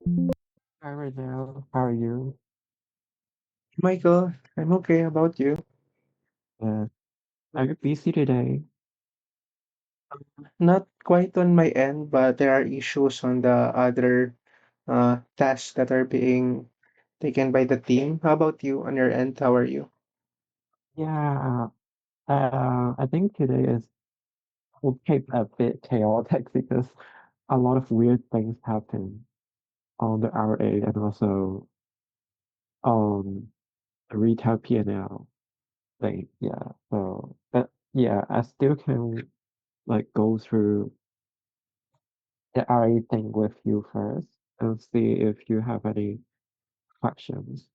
Hi, Roselle. How are you? Michael, I'm okay. How about you? Uh, are you busy today? Not quite on my end, but there are issues on the other tasks that are being taken by the team. How about you on your end? How are you? Yeah, I think today is okay, a bit chaotic because a lot of weird things happen on the RA and also on the retail P&L thing. Yeah, so but yeah, I still can like go through the RA thing with you first and see if you have any questions.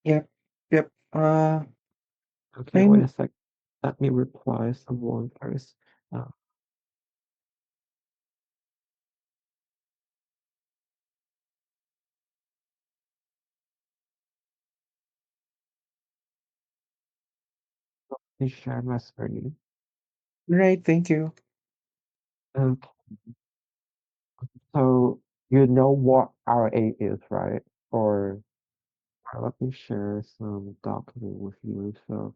Yep, yep. Okay, wait a I'm sec. Let me reply someone first. Uh, Please share my screen. right. Thank you. Okay, so you know what RA is, right? Or let me share some document with you. So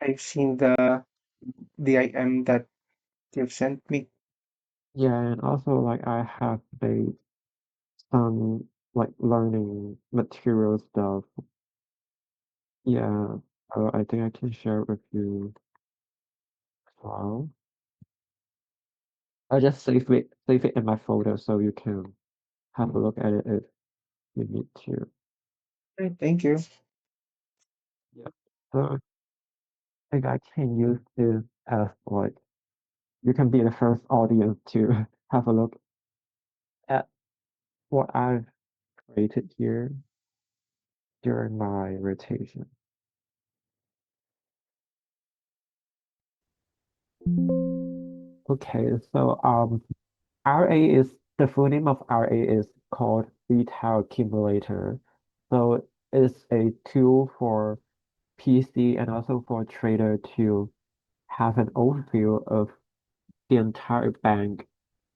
I've seen the IM that you've sent me. yeah, and also like I have made some like learning material stuff. Yeah, so I think I can share it with you as well. I just save it in my folder so you can have a look at it if you need to. Right. Thank you. Yeah. So I think I can use this as like you can be the first audience to have a look at what I've created here during my rotation. Okay, so RA is the full name of RA is called Retail Accumulator. So it's a tool for PC and also for trader to have an overview of the entire bank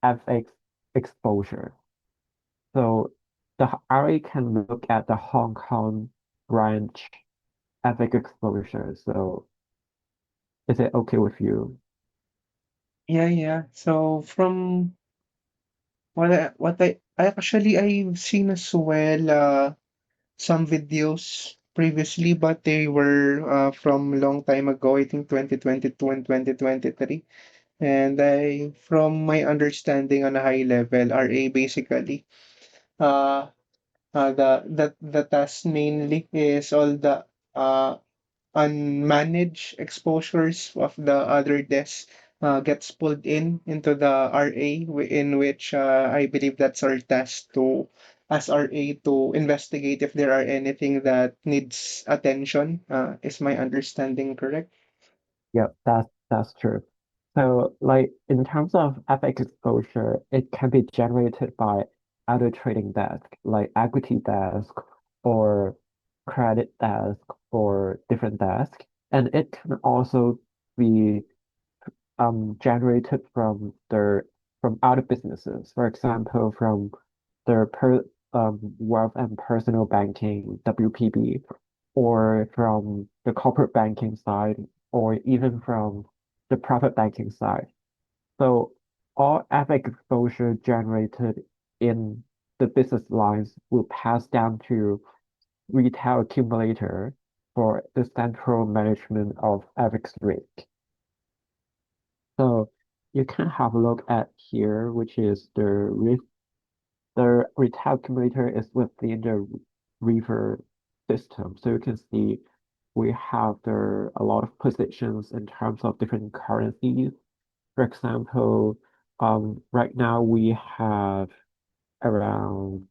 FX exposure. So the RA can look at the Hong Kong branch FX exposure. So is it okay with you? Yeah, yeah. So from what I actually I've seen as well some videos previously, but they were from long time ago. I think 2022 and 2023. And from my understanding on a high level, RA basically, uh, the task mainly is all the uh, unmanaged exposures of the other desks gets pulled into the RA, in which I believe that's our task to as RA to investigate if there are anything that needs attention. Is my understanding correct? Yeah, that's true. So like in terms of FX exposure, it can be generated by either trading desk, like equity desk or credit desk or different desk. And it can also be generated from from other businesses. For example, from their wealth and personal banking WPB, or from the corporate banking side, or even from the private banking side. So all FX exposure generated in the business lines will pass down to retail accumulator for the central management of FX risk. So you can have a look at here, which is the risk. The retail accumulator is within the river system. So you can see we have there a lot of positions in terms of different currencies. For example, right now we have around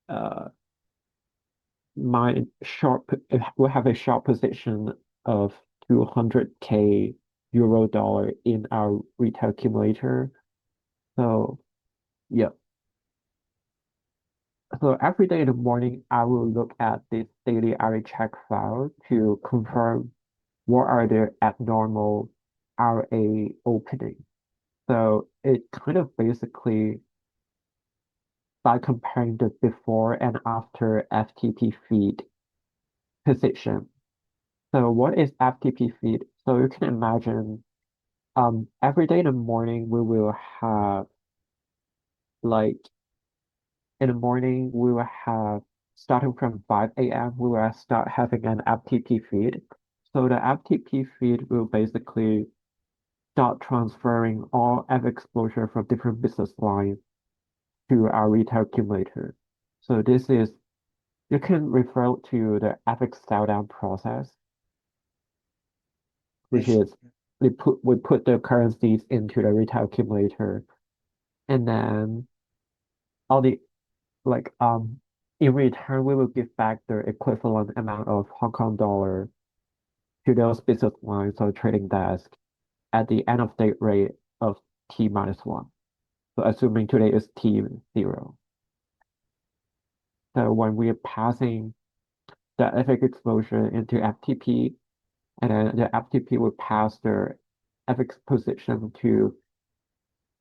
uh my we have a short position of 200K euro dollar in our retail accumulator. So yeah, so every day in the morning, I will look at this daily RA check file to confirm what are the abnormal RA opening. So it kind of basically by comparing the before and after FTP feed position. So what is FTP feed? So you can imagine every day in the morning we will have like in the morning we will have starting from 5 a.m. we will start having an FTP feed. So the FTP feed will basically start transferring all F exposure from different business lines to our retail accumulator. So this is you can refer to the FX sell down process, I which see. is we put the currencies into the retail accumulator and then all the like in return we will give back the equivalent amount of Hong Kong dollar to those business lines or trading desk at the end of day rate of T minus one. So assuming today is T0. So when we are passing the FX exposure into FTP, and then the FTP will pass the FX position to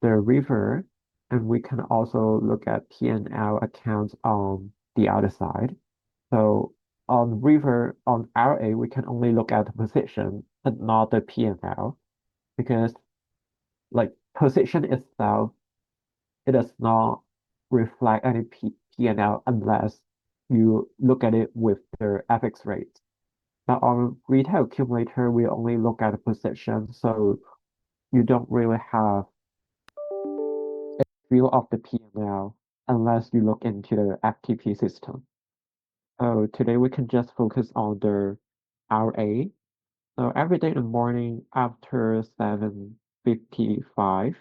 the river, and we can also look at P&L accounts on the other side. So on river, on RA, we can only look at the position and not the P&L because like position itself, it does not reflect any P&L unless you look at it with the FX rate. But on retail accumulator, we only look at the position, so you don't really have view of the P&L unless you look into the FTP system. So today we can just focus on the RA. So every day in the morning after 7:55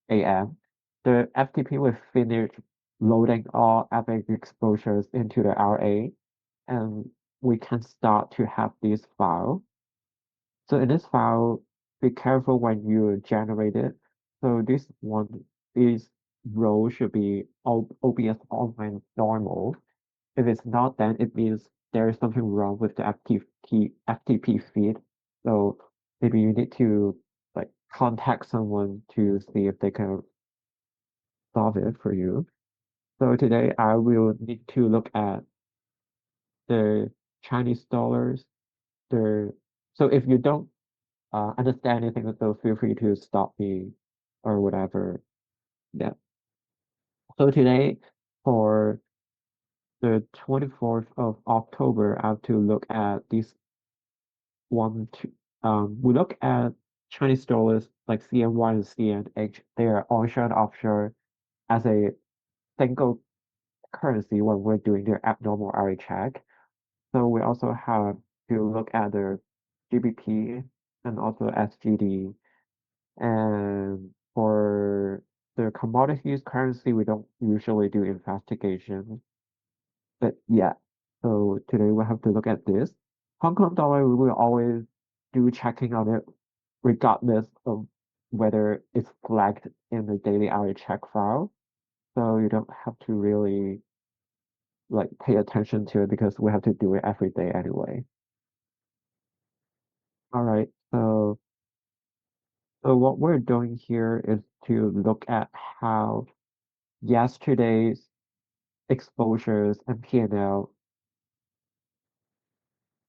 a.m., the FTP will finish loading all FX exposures into the RA, and we can start to have this file. So in this file, be careful when you generate it. So this row should be OBS online normal. If it's not, then it means there is something wrong with the FTP feed. So maybe you need to like contact someone to see if they can solve it for you. So today I will need to look at the Chinese dollars. The so if you don't understand anything, so feel free to stop me or whatever. Yeah. So today for the 24th of October, I have to look at this one, two, we look at Chinese dollars like CNY and CNH. They are onshore and offshore as a single currency when we're doing the abnormal RA check. So we also have to look at the GBP and also SGD. And for the commodities currency, we don't usually do investigation. But yeah, so today we have to look at this. Hong Kong dollar, we will always do checking on it regardless of whether it's flagged in the daily RA check file. So you don't have to really like pay attention to it because we have to do it every day anyway. All right, so what we're doing here is to look at how yesterday's exposures and P&L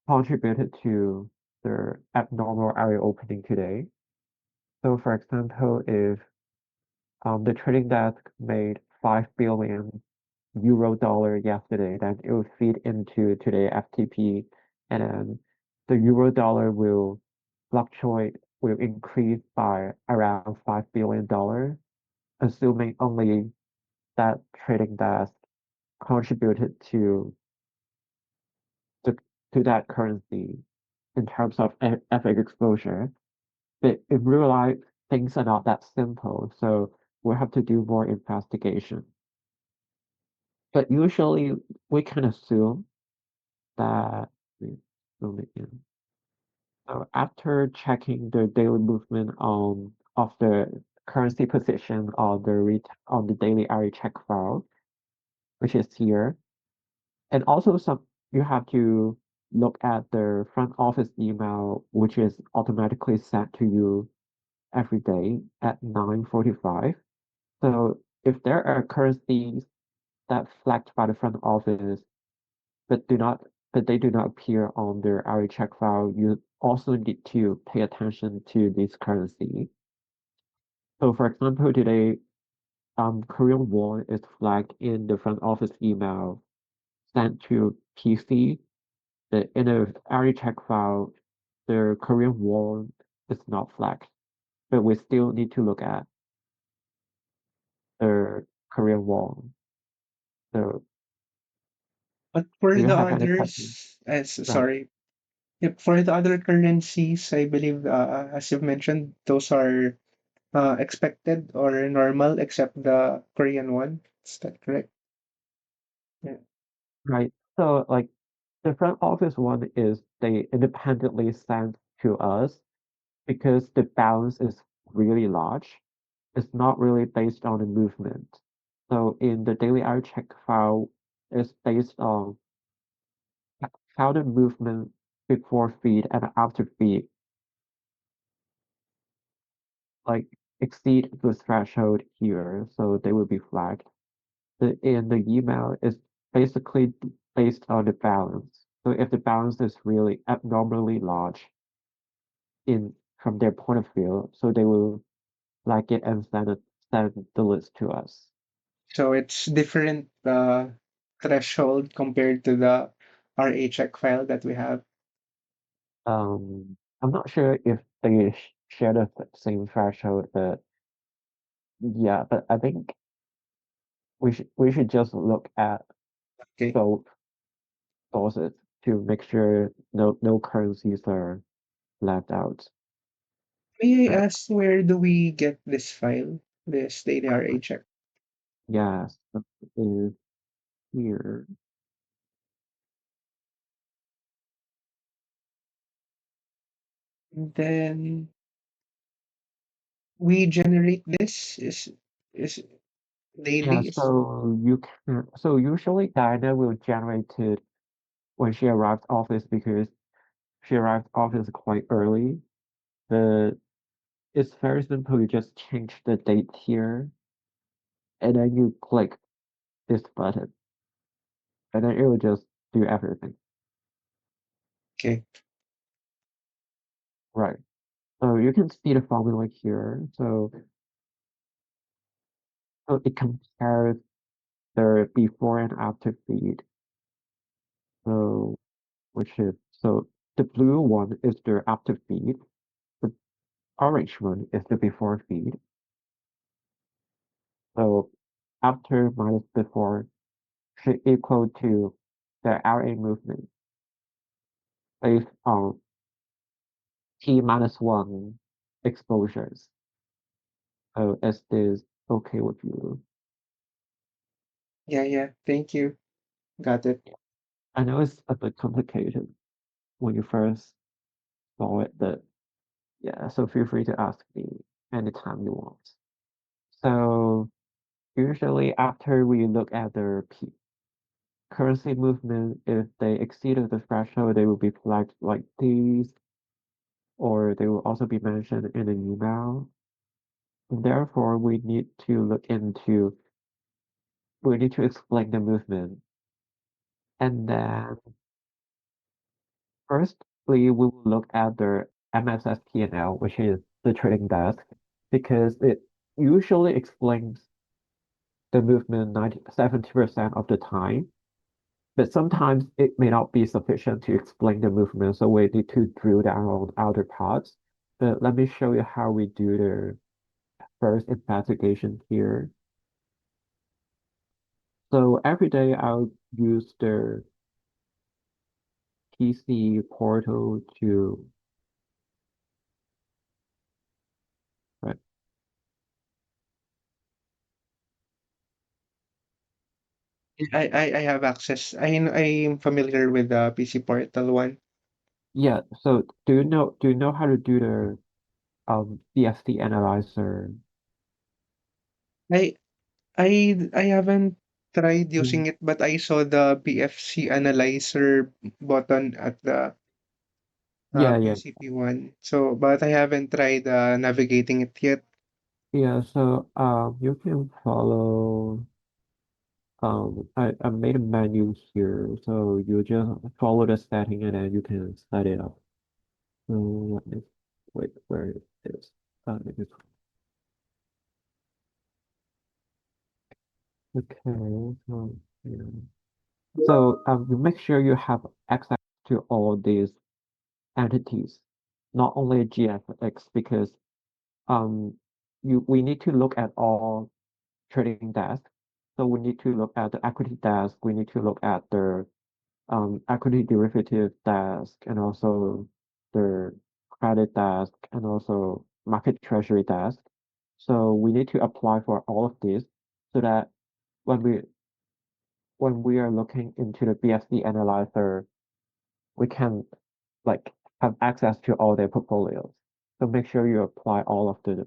contributed to the abnormal area opening today. So for example, if the trading desk made 5 billion euro dollar yesterday, then it will feed into today FTP, and then the euro dollar will fluctuate, will increase by around $5 billion, assuming only that trading desk contributed to, to that currency in terms of FX exposure. But in real life, things are not that simple, so we'll have to do more investigation. But usually we can assume that we zoom it in. So after checking the daily movement of the currency position on the daily RA check file, which is here, and also you have to look at the front office email, which is automatically sent to you every day at 9:45. So if there are currencies that flagged by the front office but do not but they do not appear on their RA check file, you also need to pay attention to this currency. So for example, today, Korean won is flagged in the front office email sent to PC. In the RA check file, the Korean won is not flagged, but we still need to look at the Korean won. So But for do you the have any questions? others, Right. sorry, if for the other currencies, I believe, as you've mentioned, those are expected or normal, except the Korean one. Is that correct? Yeah. Right. So like the front office one is they independently send to us because the balance is really large. It's not really based on the movement. So in the daily hour check file, it's based on how the movement before feed and after feed like exceed the threshold here, so they will be flagged. In the email is basically based on the balance. So if the balance is really abnormally large in from their point of view, so they will flag it and send the list to us. So it's different threshold compared to the RA check file that we have. I'm not sure if they share the same threshold, but yeah, but I think we should just look at Okay. both sources to make sure no currencies are left out. May I Right. ask, where do we get this file, this daily RA check? Yes, that is here. Then we generate this is Yeah, daily. Is so usually Diana will generate it when she arrives office because she arrives office quite early. The It's very simple. You just change the date here, and then you click this button, and then it will just do everything. okay. Right. So you can see the formula here. So it compares the before and after feed. So so the blue one is the after feed. The orange one is the before feed. So after minus before should equal to the RA movement based on T minus one exposures. So is this okay with you? Yeah, yeah. Thank you. Got it. I know it's a bit complicated when you first saw it, but yeah, so feel free to ask me anytime you want. So usually after we look at the currency movement, if they exceeded the threshold, they will be flagged like these, or they will also be mentioned in an email. Therefore, we need to explain the movement. And then firstly, we will look at the MSS P&L, which is the trading desk, because it usually explains the movement 70% of the time. But sometimes it may not be sufficient to explain the movement, so we need to drill down on other parts. But let me show you how we do the first investigation here. So every day I'll use the PC portal to, right, I have access. I'm familiar with the PC Portal one. yeah, so do you know how to do the BSD analyzer? I I haven't tried Mm, using it, but I saw the BFC analyzer button at the Yeah, yeah, UCP one. So, but I haven't tried navigating it yet. yeah. So you can follow. I made a menu here, so you just follow the setting and then you can set it up. So let me wait, where it is? It is okay. So yeah. So you make sure you have access to all these entities, not only GFX, because um we need to look at all trading desks. So we need to look at the equity desk, we need to look at the equity derivative desk, and also the credit desk, and also market treasury desk. So we need to apply for all of these so that when we are looking into the BFC analyzer, we can like have access to all their portfolios. So make sure you apply all of the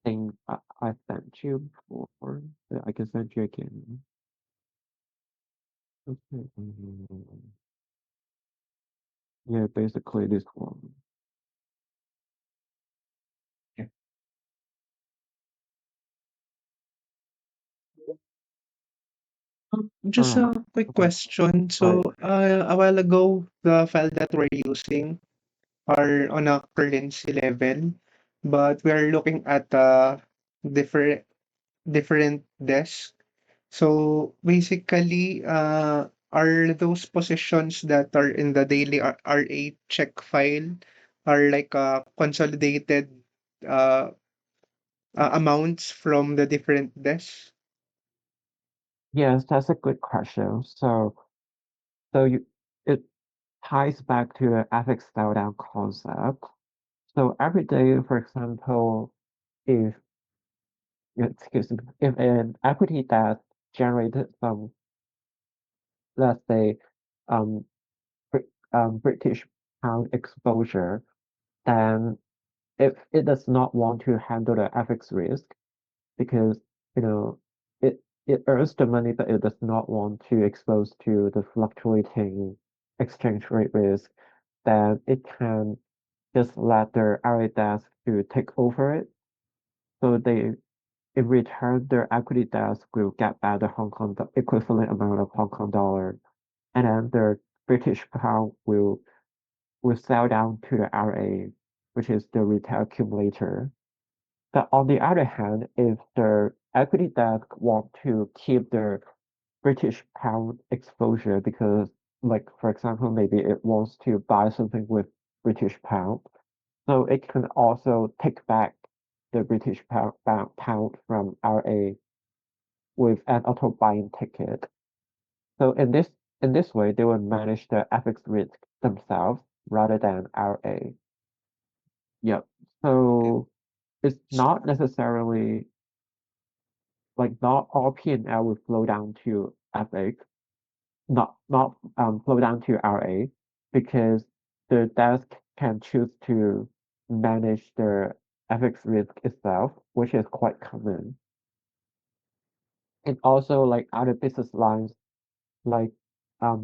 things I sent you before. I can send you again. Okay. Yeah, basically this one. Yeah. All Just right. a quick Okay. question. So, Right. a while ago, the file that we're using are on a currency level, but we are looking at different different desks. So basically, are those positions that are in the daily RA check file are like consolidated uh, amounts from the different desks? Yes, that's a good question. So it ties back to the ethics style down concept. So every day, for example, if excuse me, if an equity that generated some, let's say, um, British pound exposure, then if it does not want to handle the FX risk, because you know it earns the money, but it does not want to expose to the fluctuating exchange rate risk, then it can just let the RA desk to take over it. So they in return their equity desk will get back the equivalent amount of Hong Kong dollar, and then the British pound will sell down to the RA, which is the retail accumulator. But on the other hand, if the equity desk want to keep their British pound exposure because, like, for example, maybe it wants to buy something with British pound, so it can also take back the British pound from RA with an auto buying ticket. So in this way, they will manage the FX risk themselves rather than RA. Yep. Okay. So it's not necessarily like not all P&L will flow down to FX, not flow down to RA because the desk can choose to manage the FX risk itself, which is quite common. And also like other business lines like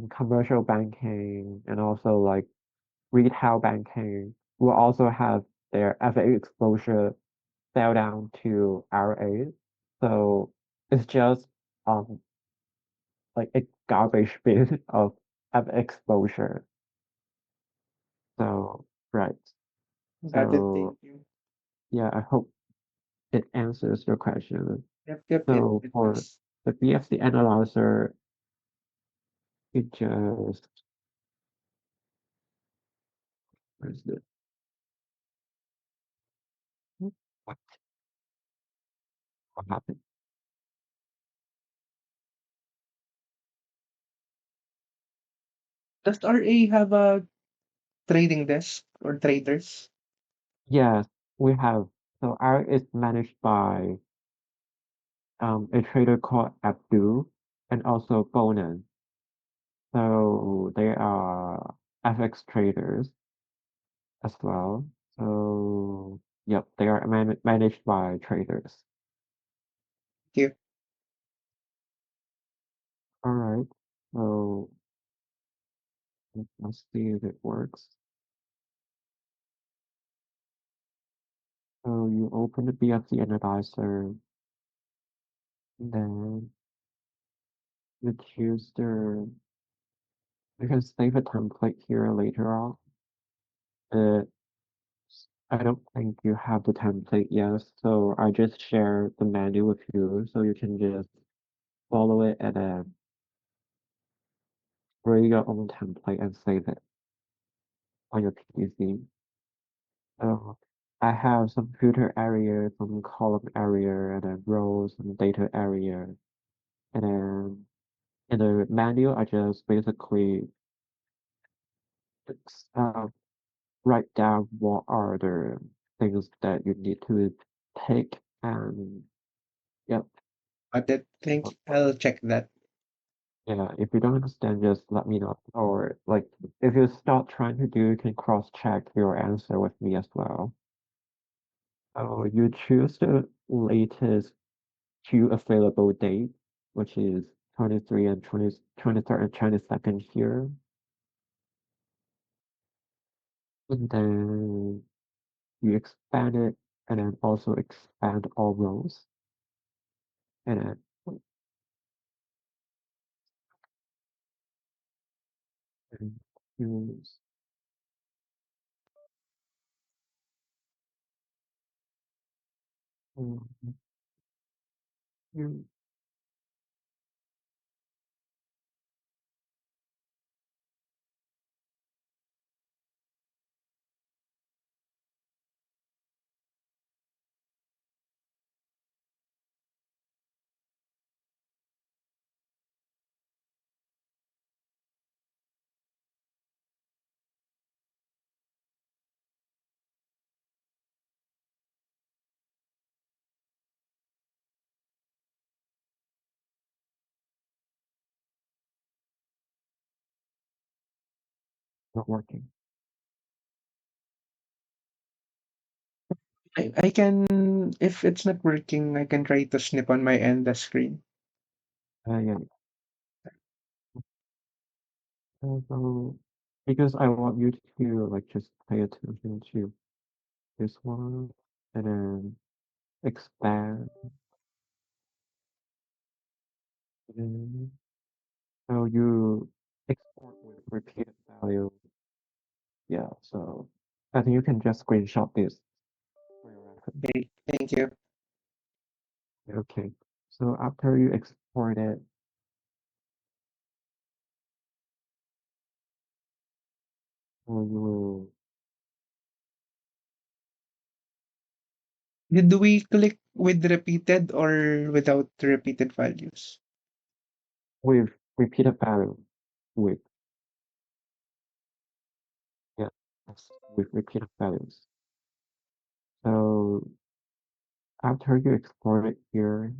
commercial banking and also like retail banking will also have their FX exposure sell down to RA. So it's just um like a garbage bin of exposure. So right. Got it. So Thank you. yeah, I hope it answers your question. Yep, yep, it, So it for does. the BFC analyzer, it just where's the what what happened? Does RA have a trading desk or traders? Yes, we have. So our is managed by a trader called Abdul and also Bonan. So they are FX traders as well. So yep, they are managed by traders. Thank you. All right. So let's see if it works. So you open the BFC analyzer, then you choose the, you can save a template here later on. Uh, I don't think you have the template yet, so I just share the menu with you, so you can just follow it and then create your own template and save it on your PC. So I have some filter area, some column area, and then rows and data area. And then in the menu, I just basically uh, write down what are the things that you need to take and yep. Got it. Thank you. I'll check that. Yeah, if you don't understand, just let me know. Or like if you start trying to do, you can cross-check your answer with me as well. So you choose the latest two available date, which is 23 and 23rd and 22nd here. And then you expand it and then also expand all rows. And then and use um, you not working. I can, if it's not working, I can try to snip on my end the screen. Yeah. So because I want you to like just pay attention to this one and then expand. And so you export with repeated value. Yeah, so I think you can just screenshot this for your reference. Okay, thank you. Okay. So after you export it, you will Did we click with repeated or without repeated values? with repeated value with yeah, yes, with repeated values. So after you export it here,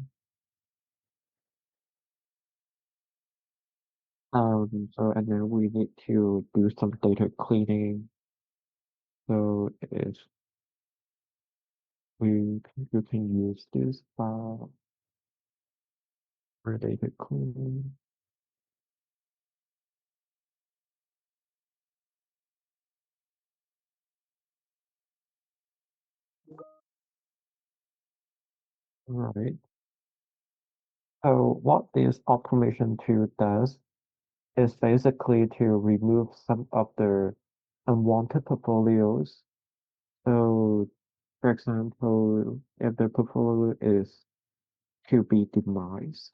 so and then we need to do some data cleaning. So if you can use this file for data cleaning. All right. So what this automation tool does is basically to remove some of the unwanted portfolios. So, for example, if the portfolio is to be demised,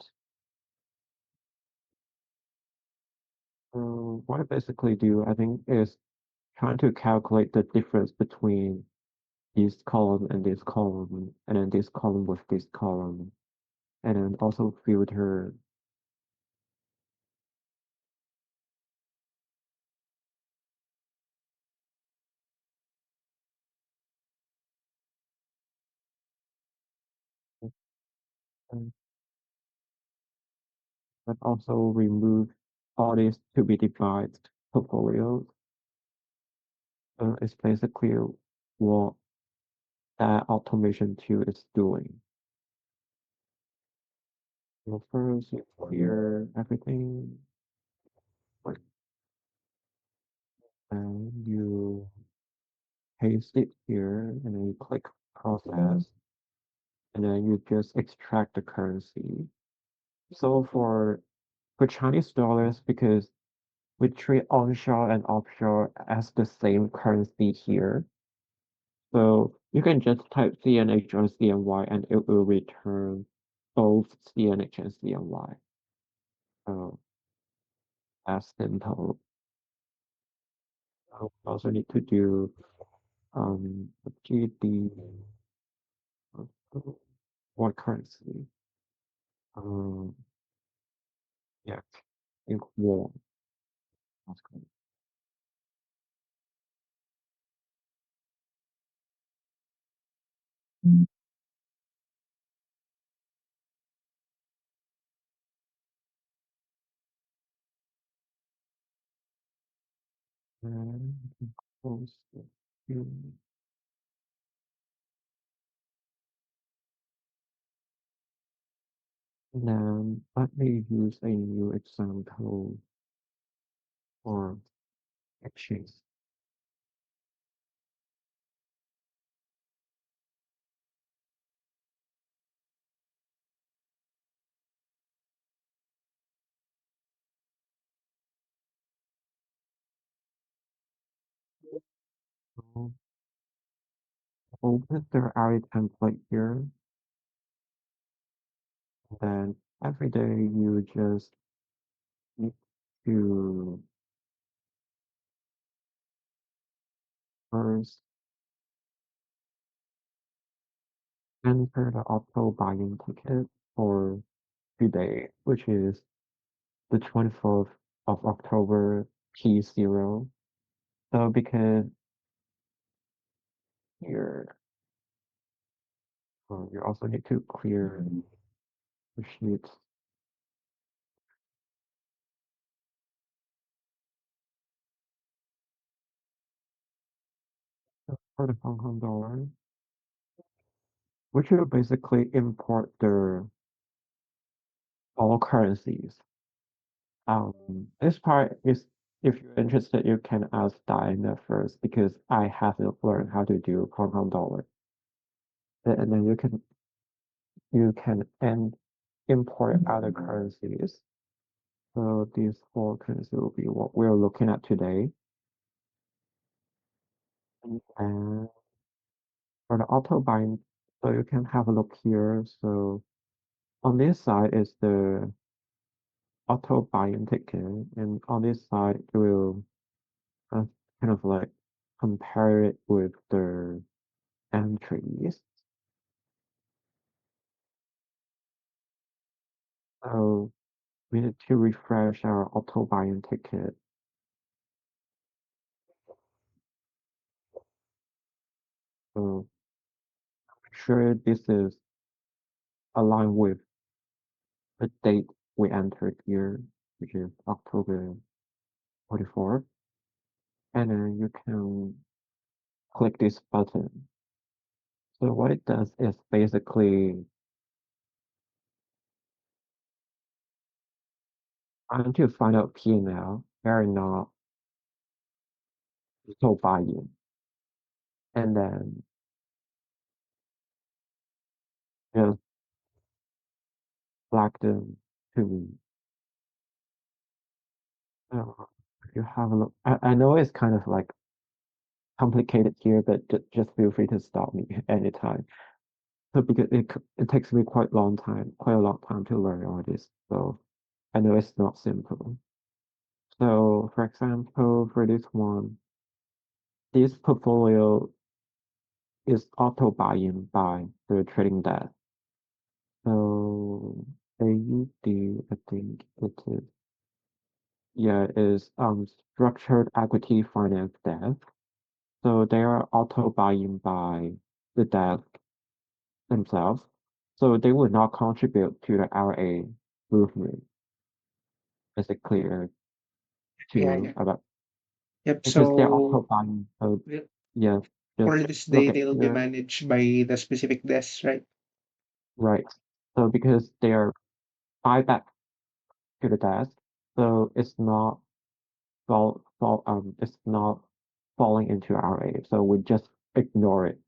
what I basically do, I think, is trying to calculate the difference between this column and this column, and then this column with this column, and then also filter and but also remove all these to be divided portfolios. It's basically what that automation tool is doing. So first you clear everything, like, and you paste it here, and then you click process, and then you just extract the currency. So for Chinese dollars, because we treat onshore and offshore as the same currency here, so you can just type CNH or CNY and it will return both CNH and CNY. So as simple. I also need to do GD, what currency? Um, yeah, I think won. That's good. And close it to- Then let me use a new example for exchange. So open the array template here. Then every day you just need to first enter the auto buying ticket for today, which is the 24th of October P0. So because here, you also need to clear the sheets for the Hong Kong dollar, which will basically import the all currencies. This part is, if you're interested, you can ask Diana first because I haven't learned how to do Hong Kong dollar. And then you can and import other currencies. So these four currencies will be what we're looking at today. And for the auto bind, so you can have a look here. So on this side is the auto bind ticket, and on this side it will uh, kind of like compare it with the entries. So we need to refresh our auto bind ticket. So make sure this is aligned with the date we entered here, which is October 24th. And then you can click this button. So what it does is basically trying to find out P&L, very not so buying, and then just flag them to me. So if you have a look, I know it's kind of like complicated here, but just feel free to stop me anytime. So because it takes me quite a long time to learn all this. So I know it's not simple. So for example, for this one, this portfolio is auto buying by the trading desk. So AUD, I think it is, yeah, is structured equity finance desk. So they are auto buying by the desk themselves. So they would not contribute to the RA movement. Is it clear to Yeah, you yeah. about Yep. because they're So auto buying? So wi- yeah, just for this look day, at they'll be here, managed by the specific desk, right? right? So because they are buyback to the desk, so it's not falling into RA. So we just ignore it.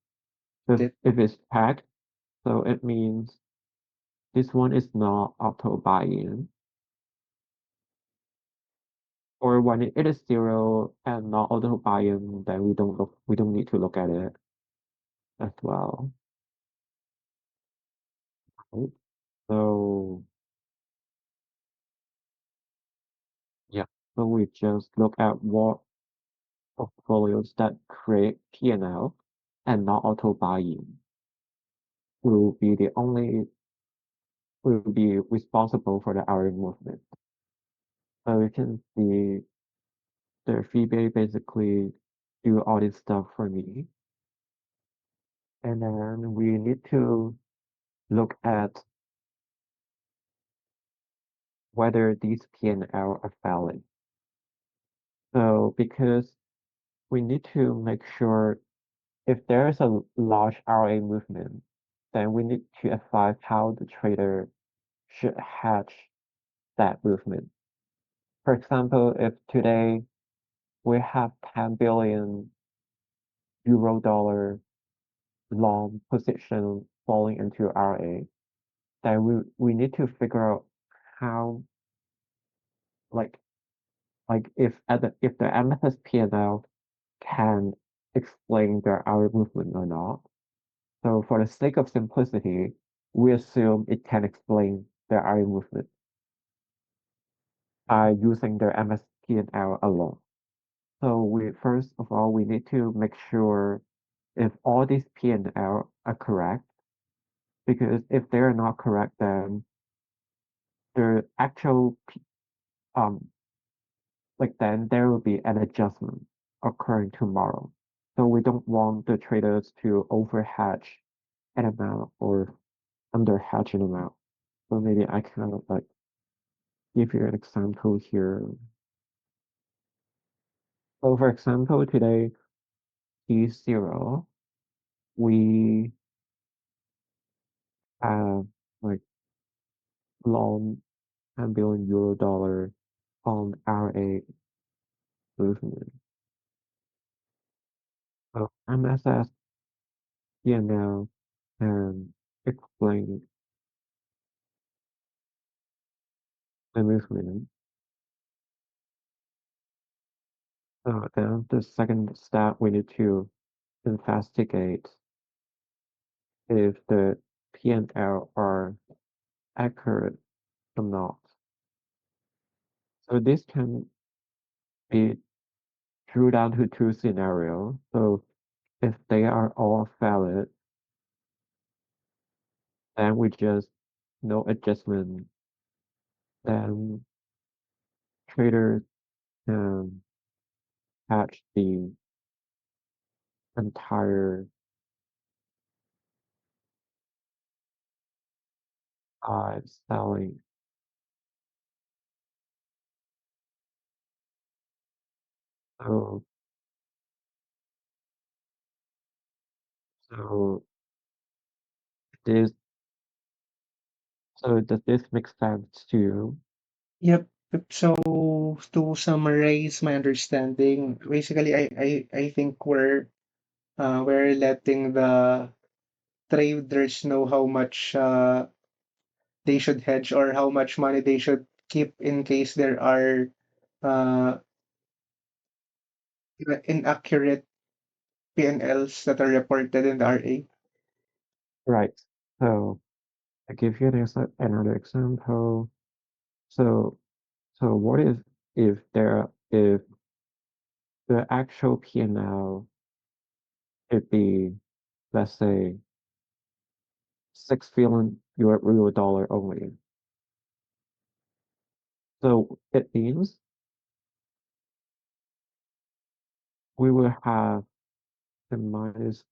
it. If it's tagged, so it means this one is not auto buy-in. Or when it is zero and not auto buy-in, then we don't need to look at it as well. Right? So yeah, so we just look at what portfolios that create P&L and not auto buy-in will be the only will be responsible for the hourly movement. So you can see the FeeBay basically do all this stuff for me. And then we need to look at whether these P&L are valid. So because we need to make sure if there is a large RA movement, then we need to advise how the trader should hedge that movement. For example, if today we have 10 billion euro dollar long position falling into RA, then we need to figure out how like if the MFS P&L can explain the RA movement or not. So for the sake of simplicity, we assume it can explain the RA movement by using the MS P&L alone. So we first of all we need to make sure if all these P&L are correct, because if they're not correct, then the actual um then there will be an adjustment occurring tomorrow. So we don't want the traders to over hedge an amount or under hedge an amount. So maybe I can give you an example here. So for example, today T0, we have like long 10 billion euro dollar on RA movement. So MSS PNL can explain the movement. Then the second step, we need to investigate if the PNL are accurate or not. So this can be drew down to two scenarios. So if they are all valid, then we just no adjustment. Then traders can catch the entire selling. So so this so does this make sense to you? Yep. Yep. So to summarize my understanding, basically, I think we're letting the traders know how much they should hedge or how much money they should keep in case there are uh, inaccurate P&Ls that are reported in the RA. Right. So I give you another example. So what if the actual P&L could be, let's say, 6 billion euro dollar only. So it means we will have a minus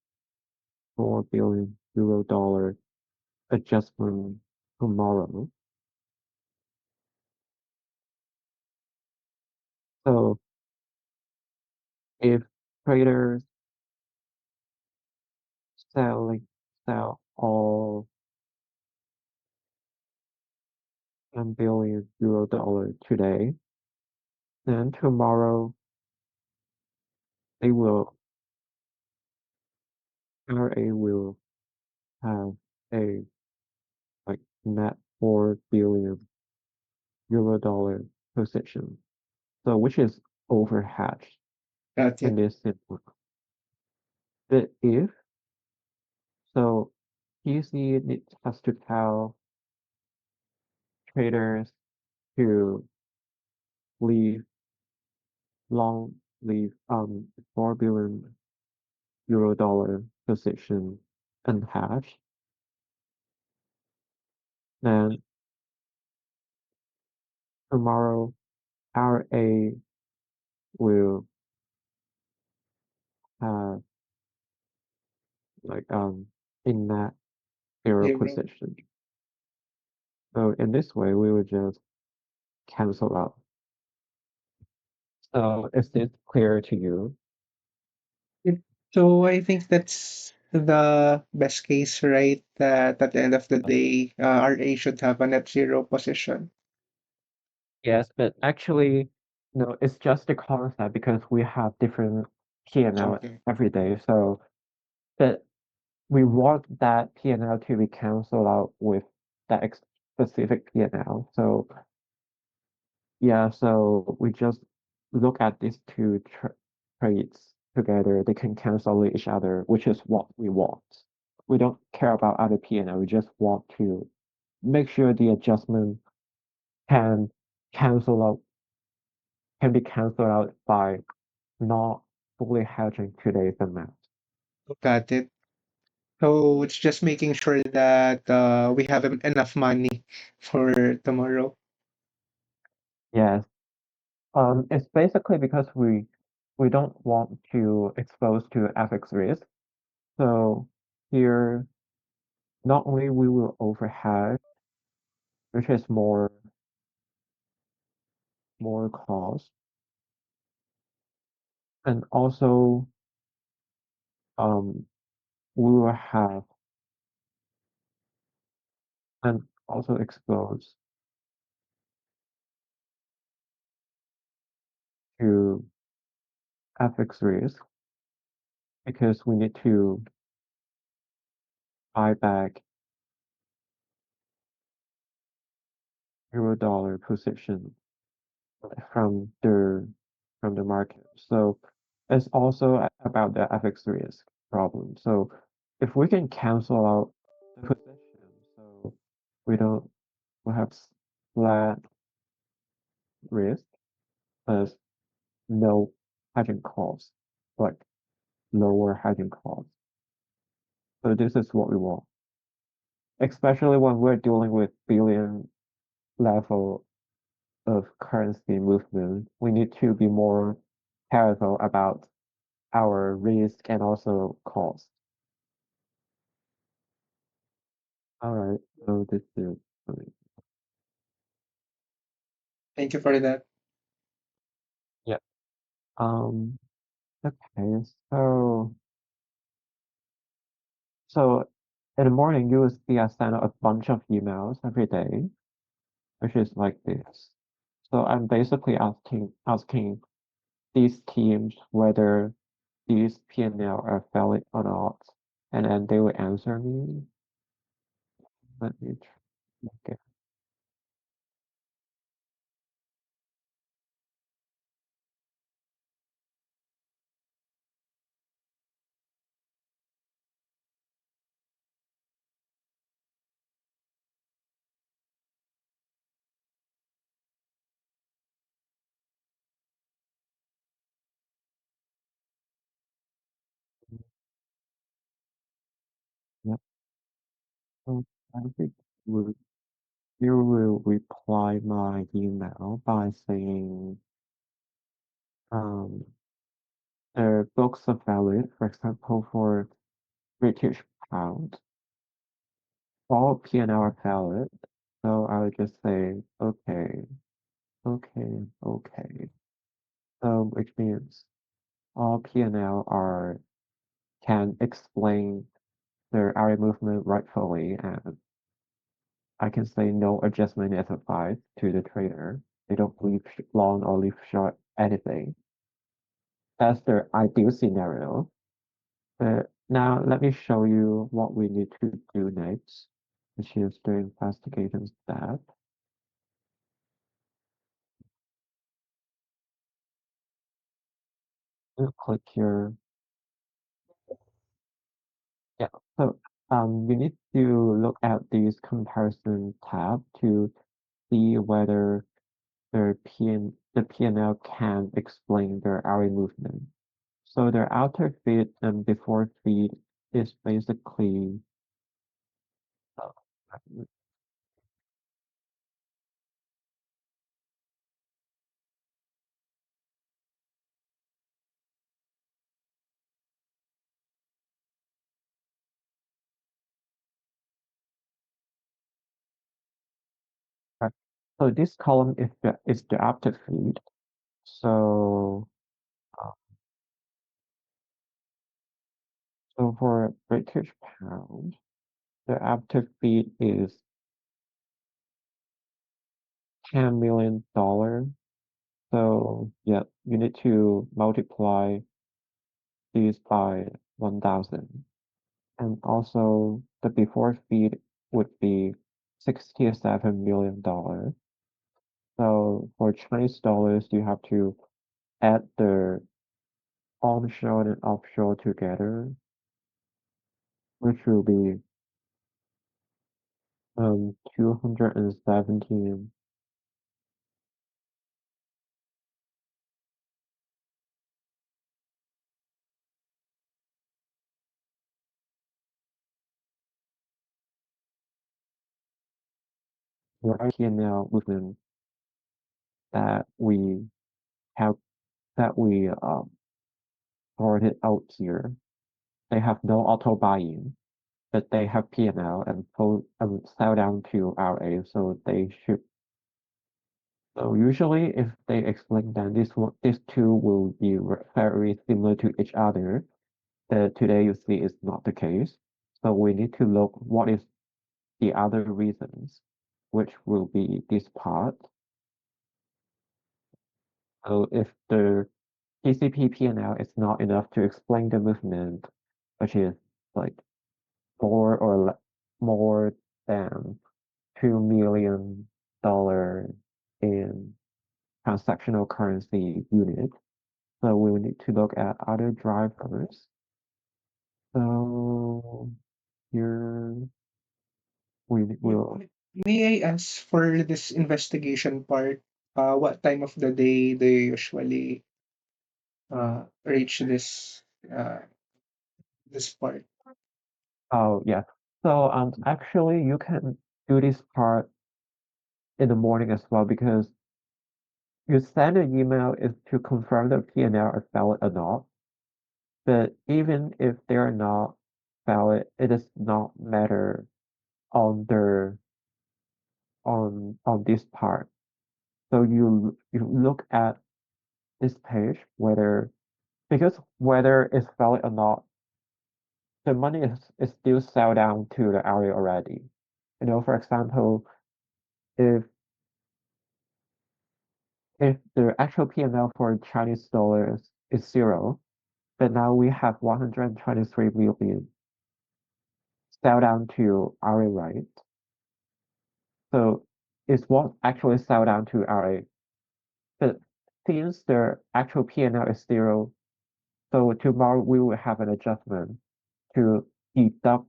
4 billion euro dollar adjustment tomorrow. So if traders selling sell all 10 billion euro dollar today, then tomorrow they will RA will have a like net 4 billion euro dollar position. So which is overhedged Got in it. this scenario. But if so PUC has to tell traders to leave long leave 4 billion euro dollar position unhedged, then tomorrow RA will have like in that zero Zero. position. So in this way we will just cancel out. So is this clear to you? Yep. So I think that's the best case, right? That at the end of the day, RA should have a net zero position. Yes, but actually, no, it's just a concept because we have different P&L Okay. every day. So that we want that P&L to be canceled out with that specific P&L. So yeah, so we just look at these two trades together. They can cancel each other, which is what we want. We don't care about other P&L. We just want to make sure the adjustment can cancel out can be canceled out by not fully hedging today's amount. Got it. So it's just making sure that we have enough money for tomorrow. Yes. It's basically because we don't want to expose to FX risk. So here, not only we will overhead, which is more cost, and also um we will have and also expose to FX risk because we need to buy back euro dollar position from the market. So it's also about the FX risk problem. So if we can cancel out the position, so we don't we have flat risk plus no hedging costs, like lower hedging costs. So this is what we want, especially when we're dealing with billion level of currency movement. We need to be more careful about our risk and also cost. All right, so this is Thank you for that. yeah. Um. Okay. So in the morning you will see I send out a bunch of emails every day, which is like this. So I'm basically asking these teams whether these P&L are valid or not, and then they will answer me. Let me okay. Yep. So I think we you will reply my email by saying um the books are valid, for example, for British pound. All P&L are valid. So I would just say, okay, okay, okay. So which means all P&L are can explain their area movement rightfully, and I can say no adjustment is applied to the trader. They don't leave long or leave short anything. That's their ideal scenario. But Now let me show you what we need to do next, which is the investigation step. You click here. Yeah. So you need to look at this comparison tab to see whether the P&L can explain the array movement. So the outer feed and before feed is basically uh, uh, so this column is the outer feed. So uh, so for British pound, the outer feed is $10 million. So yeah, you need to multiply these by 1,000. And also the before feed would be $67 million. So for Chinese dollars, you have to add the onshore and offshore together, which will be 217 P&L movement that we have that we sorted out here. They have no auto buying, but they have P&L and pull sell down to RA, so they should. So usually, if they explain that these two will be very similar to each other, that today you see is not the case. So we need to look what is the other reasons, which will be this part. So if the TCP P&L is not enough to explain the movement, which is like more than $2 million in transactional currency unit. So we will need to look at other drivers. So here we Yeah. will. May I ask for this investigation part, what time of the day they usually reach uh, this part? Oh yeah. So actually you can do this part in the morning as well because you send an email is to confirm the P&L are valid or not. But even if they are not valid, it does not matter on the on this part. So you look at this page whether because whether it's valid or not, the money is still sell down to the area already. For example, if if the actual P&L for Chinese dollars is zero, but now we have 123 million sell down to RA, right? So it's what actually sell down to RA. But since the actual P&L is zero, so tomorrow we will have an adjustment to deduct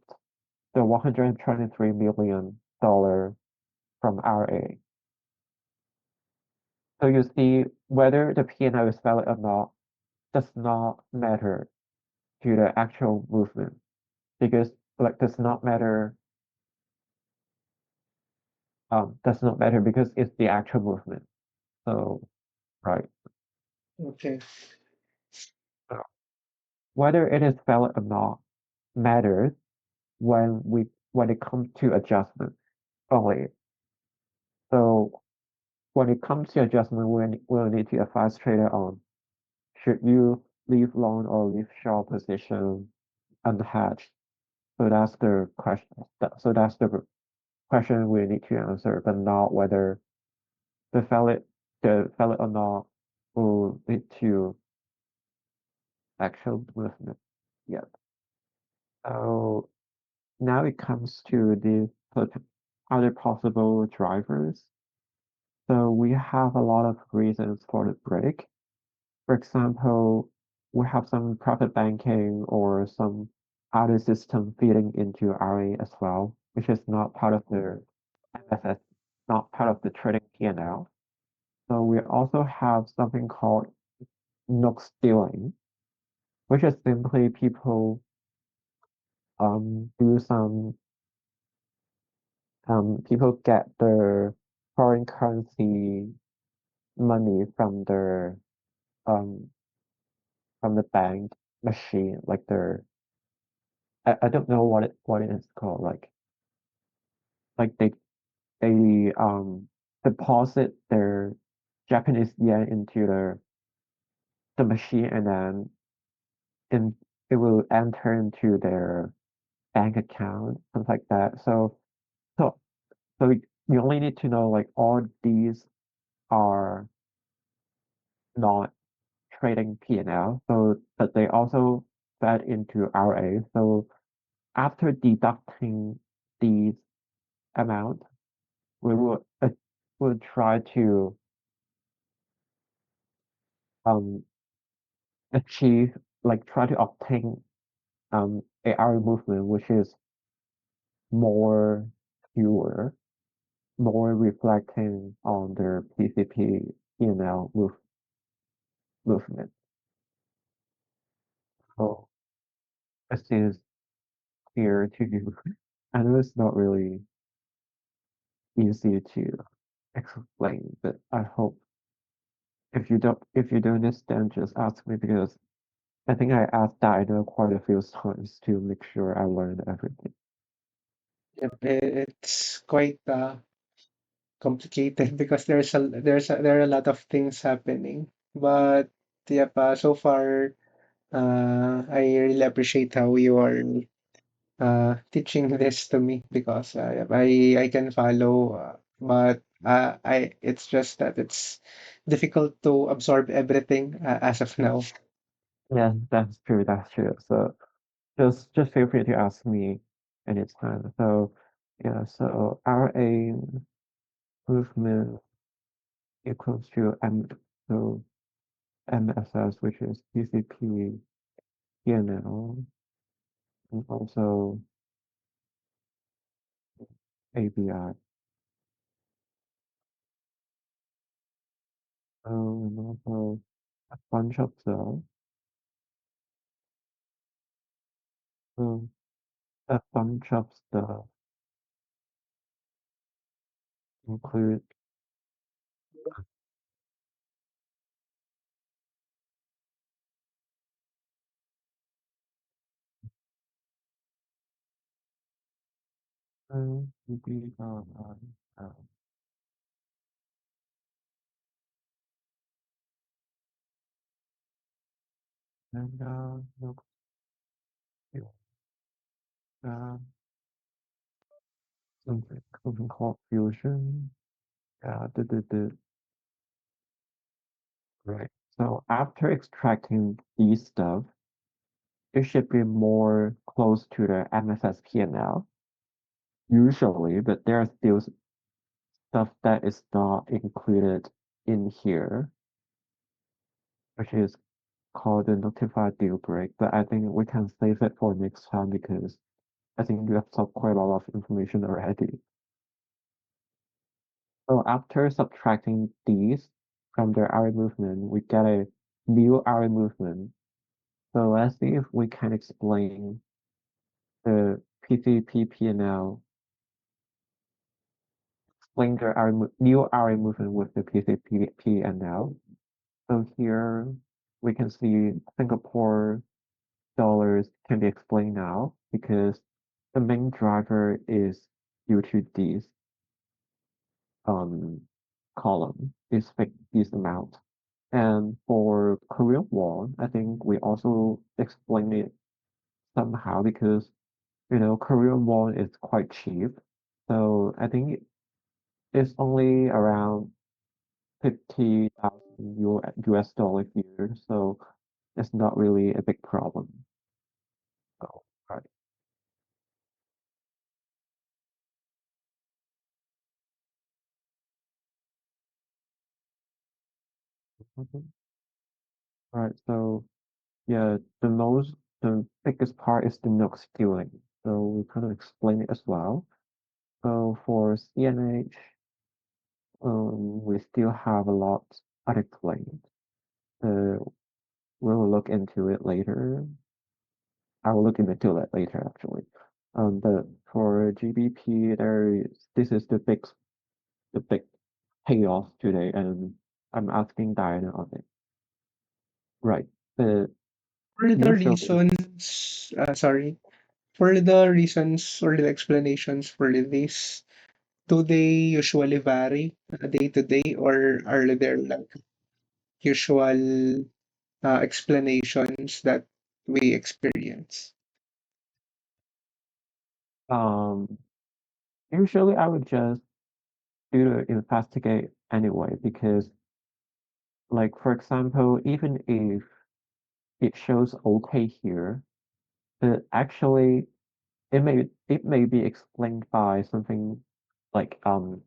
the $123 million from RA. So you see whether the P&L is valid or not does not matter to the actual movement because like does not matter because it's the actual movement. So right. Okay. So whether it is valid or not matters when it comes to adjustment only. So when it comes to adjustment, we'll need to advise trader on should you leave long or leave short position unhedged. So that's the question. So that's the question we need to answer, but not whether the valid the valid or not will lead to actual movement. Yeah. So now it comes to the other possible drivers. So we have a lot of reasons for the break. For example, we have some private banking or some other system feeding into RA as well, which is not part of the FSS, not part of the trading P&L. So we also have something called NOK stealing, which is simply people do some people get their foreign currency money um from the bank machine, like I don't know what it is called, like they deposit their Japanese yen into the machine and then in it will enter into their bank account, something like that. So so you only need to know like all these are not trading P&L, so but they also fed into RA. So after deducting these amount, we will try to um achieve try to obtain a RA movement which is more pure, more reflecting on their PCP P&L movement. So it seems clear to you. I know it's not really easy to explain, but I hope if you don't understand, just ask me because I think I asked Dino quite a few times to make sure I learned everything. Yep, it's quite complicated because there are a lot of things happening. But yep, so far I really appreciate how you are teaching this to me because yep, I can follow, but I it's just that it's difficult to absorb everything as of now. Yeah, that's true. That's true. So just feel free to ask me anytime. So yeah, so RA movement equals to so MSS, which is PCP, PNL, and also ABI. And also a bunch of the um, a bunch of stuff include BBI, and looks uh, something called fusion. Right. So after extracting these stuff, it should be more close to the MFS P&L usually, but there are still stuff that is not included in here, which is called the notified deal break. But I think we can save it for next time because I think you have talked quite a lot of information already. So after subtracting these from the array movement, we get a new array movement. So let's see if we can explain the PCP P&L, explain the new array movement with the PCP P&L. So here we can see Singapore dollars can be explained now because the main driver is due to this um column, this amount. And for Korean won, I think we also explain it somehow because Korean won is quite cheap. So I think it's only around 50,000 US dollar here, so it's not really a big problem. So, right. Mhm. Right. So yeah, the biggest part is the NOx skewing. So we kind of explain it as well. So for CNH, we still have a lot unexplained. Uh, we'll look into it later. I will look into that later, actually. But for GBP, this is the big payoff today, and I'm asking Diana on it. Right. Uh, For the usually, reasons, sorry, for the reasons or the explanations for this, do they usually vary day to day, or are there like usual explanations that we experience? um, usually I would just do the investigate anyway, because, like, for example, even if it shows okay here, but actually it may be explained by something like the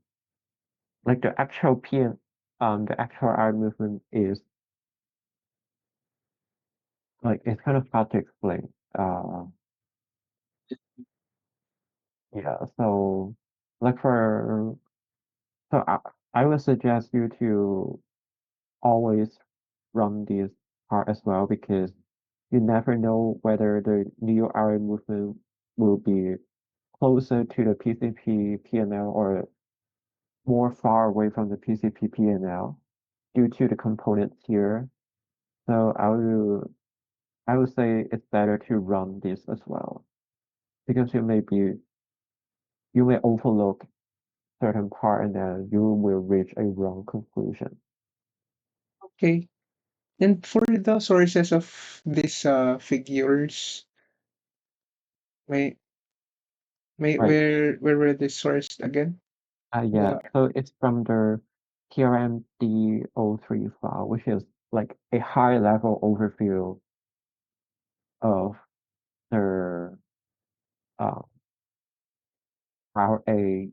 actual the actual eye movement is like it's kind of hard to explain. Yeah, so like for so I would suggest you to always run this part as well, because you never know whether the new eye movement will be closer to the PCP PNL or more far away from the PCP PNL due to the components here. So I would say it's better to run this as well, because you may overlook certain part and then you will reach a wrong conclusion. Okay. And for the sources of these figures, may Right. where were they sourced again? Yeah. The So it's from the TRMD03 file, which is like a high level overview of the uh, RA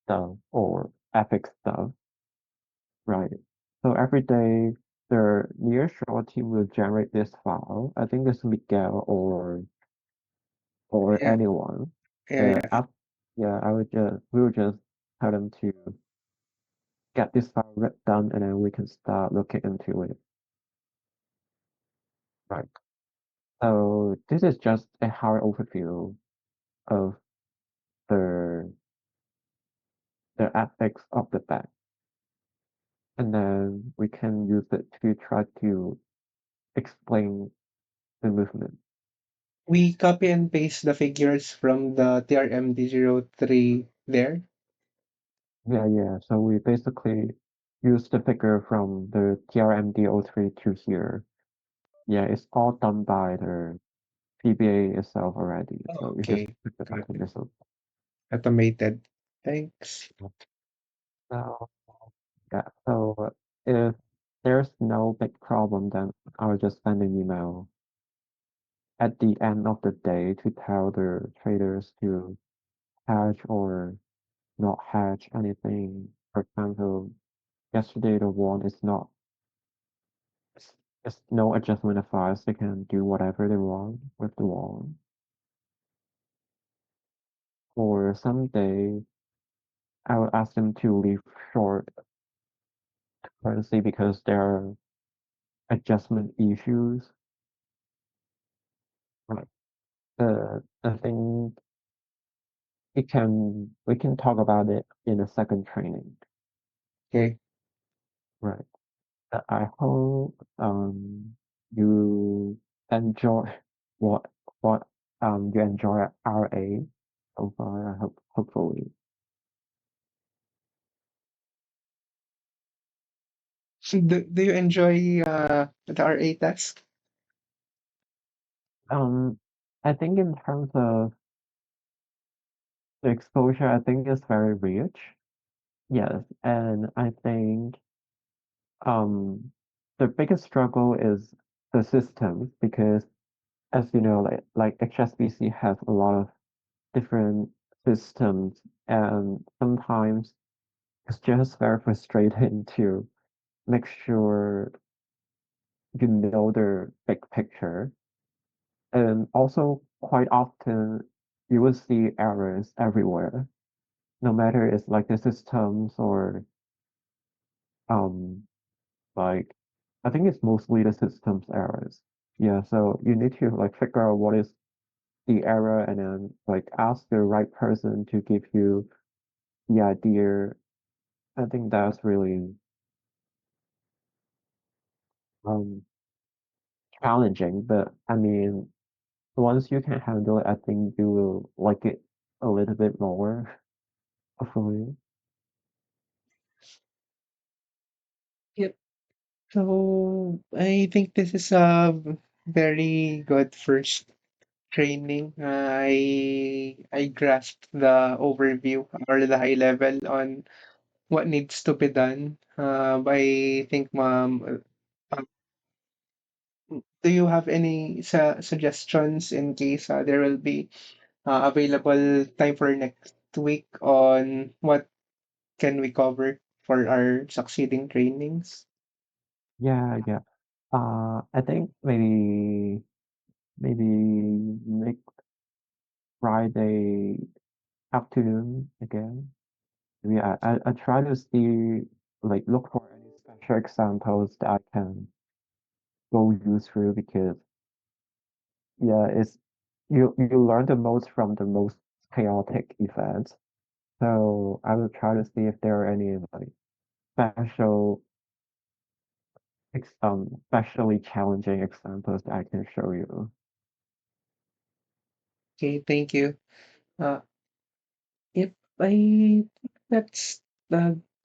stuff or epic stuff, right? So every day the nearshore team will generate this file. I think it's Miguel or yeah, anyone. yeah, Uh, yeah. up, yeah, we will just tell them to get this file done, and then we can start looking into it. Right. So this is just a hard overview of the the aspects of the back, and then we can use it to try to explain the movement. We copy and paste the figures from the TRMD03 there. Yeah, yeah. So we basically use the figure from the TRMD03 to here. Yeah, it's all done by the PBA itself already. Oh, So you just okay. put the Got it. mechanism. Automated. Thanks. So yeah, so if there's no big problem, then I'll just send an email at the end of the day to tell the traders to hedge or not hedge anything. For example, yesterday the won is not it's, it's no adjustment advice. They can do whatever they want with the won. Or someday I will ask them to leave short currency because there are adjustment issues. Right. I think we can talk about it in a second training. Okay. Right. I hope you enjoy what what you enjoy RA so far. I hope hopefully. So do you enjoy the RA task? Um I think in terms of the exposure, I think it's very rich. Yes, and I think um the biggest struggle is the systems, because as you know, like HSBC has a lot of different systems, and sometimes it's just very frustrating to make sure you know the big picture. And also, quite often, you will see errors everywhere, no matter it's like the systems or um like I think it's mostly the systems errors. Yeah, so you need to like figure out what is the error and then like ask the right person to give you the idea. I think that's really um challenging, but I mean, once you can handle it, I think you will like it a little bit more, hopefully. Yep. So I think this is a very good first training. I grasped the overview or the high level on what needs to be done. I think, ma'am, do you have any suggestions in case there will be available time for next week on what can we cover for our succeeding trainings? Yeah, yeah. I think maybe next Friday afternoon again. Yeah, I try to see like look for any special examples that I can go use through because yeah, it's you learn the most from the most chaotic events. So I will try to see if there are any like special especially challenging examples that I can show you. Okay, thank you. Uh, Yep, I think that's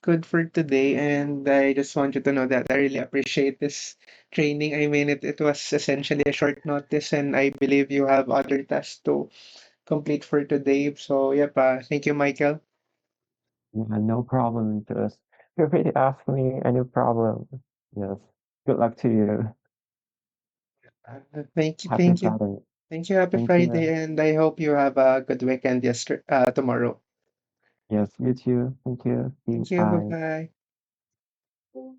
good for today, and I just want you to know that I really appreciate this training. I mean, it was essentially a short notice, and I believe you have other tasks to complete for today. So, yep, thank you, Michael. Yeah, no problem. Just feel free to ask me any problem. Yes. Good luck to you. Thank you, Happy thank you, Friday. thank you. Happy Thank Friday, you. and I hope you have a good weekend tomorrow. Yes, you too. Thank you. See you. Thank you. Bye Bye. bye.